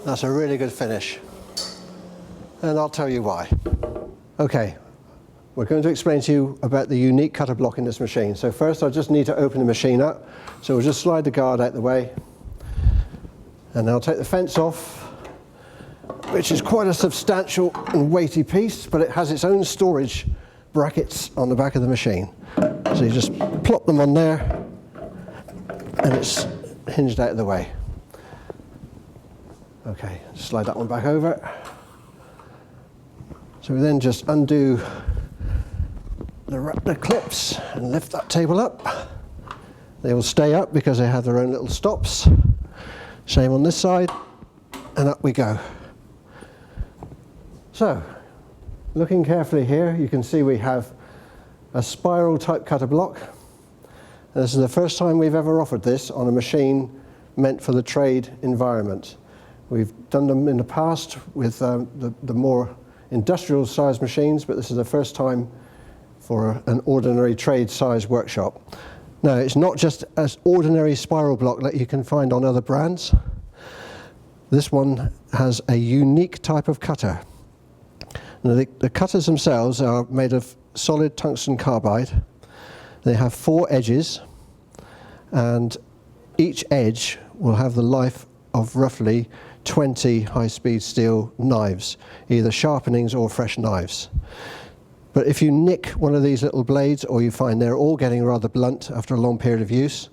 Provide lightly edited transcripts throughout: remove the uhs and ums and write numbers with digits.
That's a really good finish. And I'll tell you why. Okay, we're going to explain to you about the unique cutter block in this machine. So first I just need to open the machine up. So we'll just slide the guard out the way. And I'll take the fence off, which is quite a substantial and weighty piece, but it has its own storage brackets on the back of the machine. So you just plop them on there and it's hinged out of the way. Okay, slide that one back over. So we then just undo the clips and lift that table up. They will stay up because they have their own little stops. Same on this side, and up we go. So, looking carefully here, you can see we have a spiral type cutter block. And this is the first time we've ever offered this on a machine meant for the trade environment. We've done them in the past with the more industrial sized machines, but this is the first time for an ordinary trade size workshop. Now, it's not just an ordinary spiral block that you can find on other brands. This one has a unique type of cutter. Now, the cutters themselves are made of solid tungsten carbide. They have 4 edges, and each edge will have the life of roughly 20 high-speed steel knives, either sharpenings or fresh knives. But if you nick one of these little blades, or you find they're all getting rather blunt after a long period of use,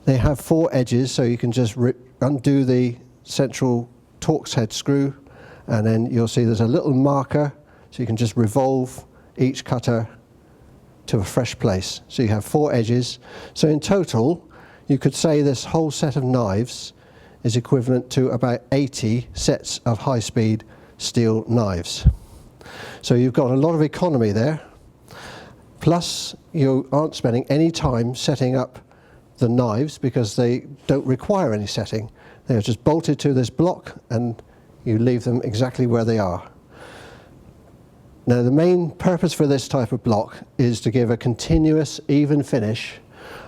they have 4 edges, so you can just undo the central Torx head screw, and then you'll see there's a little marker, so you can just revolve each cutter to a fresh place. So you have 4 edges. So in total, you could say this whole set of knives is equivalent to about 80 sets of high-speed steel knives. So you've got a lot of economy there, plus you aren't spending any time setting up the knives because they don't require any setting. They're just bolted to this block and you leave them exactly where they are. Now, the main purpose for this type of block is to give a continuous, even finish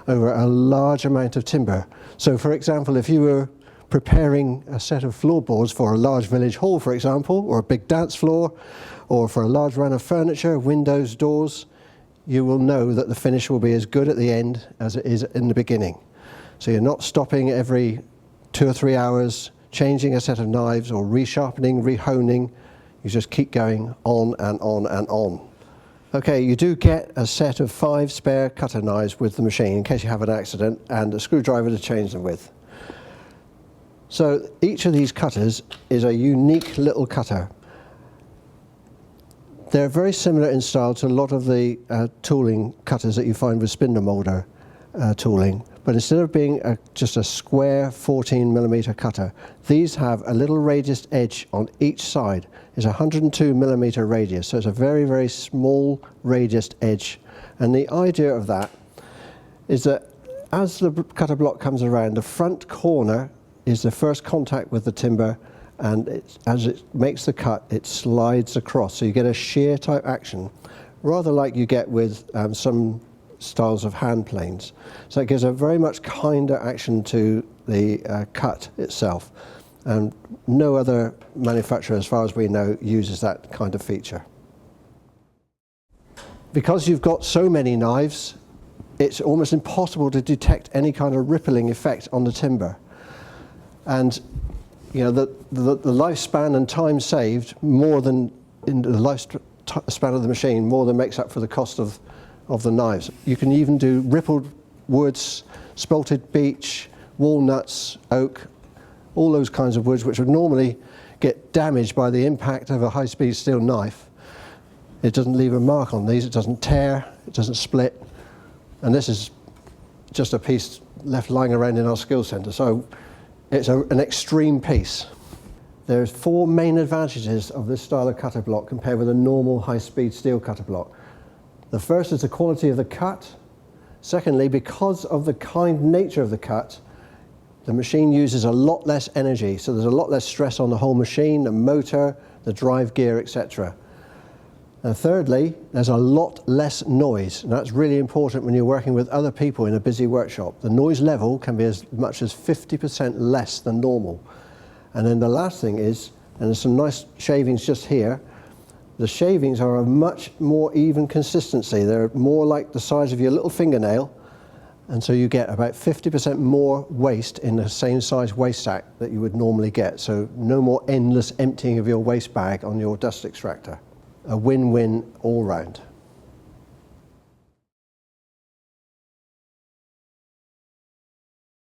over a large amount of timber. So for example, if you were preparing a set of floorboards for a large village hall, for example, or a big dance floor, or for a large run of furniture, windows, doors, you will know that the finish will be as good at the end as it is in the beginning. So you're not stopping every 2 or 3 hours, changing a set of knives or resharpening, rehoning. You just keep going on and on and on. Okay, you do get a set of 5 spare cutter knives with the machine in case you have an accident, and a screwdriver to change them with. So each of these cutters is a unique little cutter. They're very similar in style to a lot of the tooling cutters that you find with spindle molder tooling, but instead of being just a square 14mm cutter, these have a little radius edge on each side. It's a 102mm radius, so it's a very, very small radius edge. And the idea of that is that as the cutter block comes around, the front corner is the first contact with the timber, and as it makes the cut, it slides across. So you get a shear type action, rather like you get with some styles of hand planes. So it gives a very much kinder action to the cut itself. And no other manufacturer, as far as we know, uses that kind of feature. Because you've got so many knives, it's almost impossible to detect any kind of rippling effect on the timber. And you know, the lifespan and time saved, more than in the lifespan of the machine, more than makes up for the cost of the knives. You can even do rippled woods, spalted beech, walnuts, oak, all those kinds of woods which would normally get damaged by the impact of a high-speed steel knife. It doesn't leave a mark on these, it doesn't tear, it doesn't split. And this is just a piece left lying around in our skills centre. So it's an extreme piece. There's 4 main advantages of this style of cutter block compared with a normal high-speed steel cutter block. The first is the quality of the cut. Secondly, because of the kind nature of the cut, the machine uses a lot less energy, so there's a lot less stress on the whole machine, the motor, the drive gear, etc. And thirdly, there's a lot less noise, and that's really important when you're working with other people in a busy workshop. The noise level can be as much as 50% less than normal. And then the last thing is, and there's some nice shavings just here, the shavings are of much more even consistency. They're more like the size of your little fingernail, and so you get about 50% more waste in the same size waste sack that you would normally get. So no more endless emptying of your waste bag on your dust extractor. A win-win all round.